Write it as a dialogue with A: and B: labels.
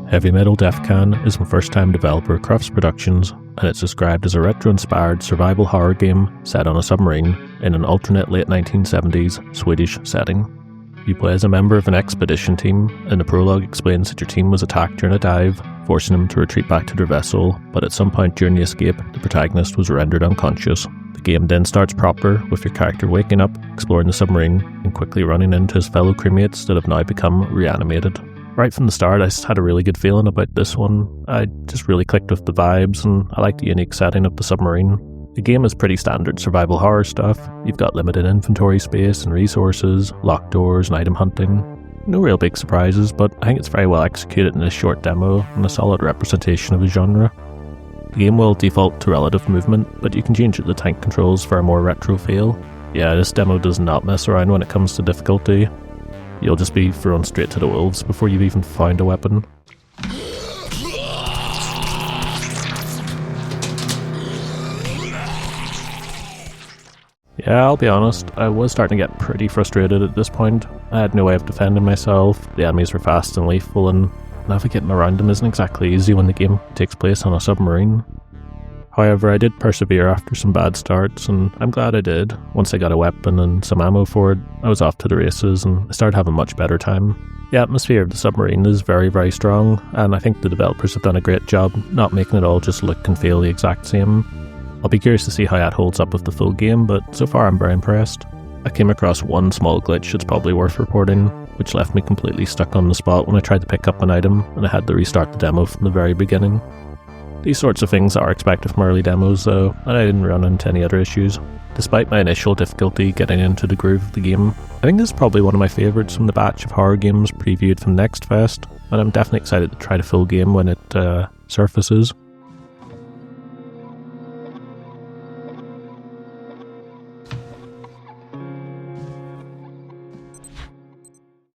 A: Heavy Metal Death Can is from first-time developer Crufts Productions, and it's described as a retro-inspired survival horror game set on a submarine in an alternate late 1970s Swedish setting. You play as a member of an expedition team, and the prologue explains that your team was attacked during a dive, forcing them to retreat back to their vessel, but at some point during the escape, the protagonist was rendered unconscious. The game then starts proper, with your character waking up, exploring the submarine, and quickly running into his fellow crewmates that have now become reanimated. Right from the start, I just had a really good feeling about this one. I just really clicked with the vibes, and I like the unique setting of the submarine. The game is pretty standard survival horror stuff. You've got limited inventory space and resources, locked doors and item hunting. No real big surprises, but I think it's very well executed in this short demo and a solid representation of the genre. The game will default to relative movement, but you can change the tank controls for a more retro feel. Yeah, this demo does not mess around when it comes to difficulty. You'll just be thrown straight to the wolves before you've even found a weapon. Yeah, I'll be honest, I was starting to get pretty frustrated at this point. I had no way of defending myself, the enemies were fast and lethal, and navigating around them isn't exactly easy when the game takes place on a submarine. However, I did persevere after some bad starts, and I'm glad I did. Once I got a weapon and some ammo for it, I was off to the races and I started having a much better time. The atmosphere of the submarine is very, very strong, and I think the developers have done a great job not making it all just look and feel the exact same. I'll be curious to see how that holds up with the full game, but so far I'm very impressed. I came across one small glitch that's probably worth reporting, which left me completely stuck on the spot when I tried to pick up an item, and I had to restart the demo from the very beginning. These sorts of things are expected from early demos though, and I didn't run into any other issues. Despite my initial difficulty getting into the groove of the game, I think this is probably one of my favourites from the batch of horror games previewed from Next Fest, and I'm definitely excited to try the full game when it surfaces.